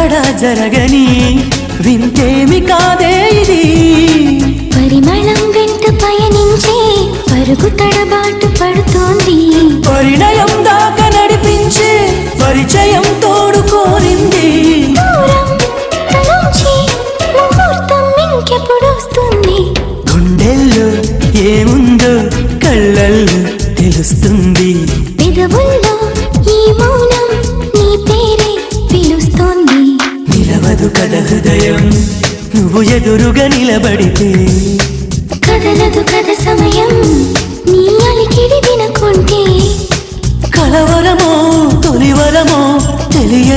ఎక్కడ జరగని వింతేమి కాదే ఇది పరిమళం వెంట పయనించే పరుగు తడబాటు పడుతోంది పరిణయం దాకా నడిపించే పరిచయం తోడు కోరింది దూరం తలంచి ముహూర్తం ఇంకెప్పుడు వస్తుంది గుండెల్లో ఏముందో కళ్ళల్లో తెలుస్తుంది పెదవుల్లో ఈ మౌనం నీ పేరే పిలుస్తోంది నిలవదు కథ హృదయం నువ్వు ఎదురుగా నిలబడితే కదలదు కథ సమయం నీ అలికిడి వినకుంటే కలవరమో తొలివరమో తెలియని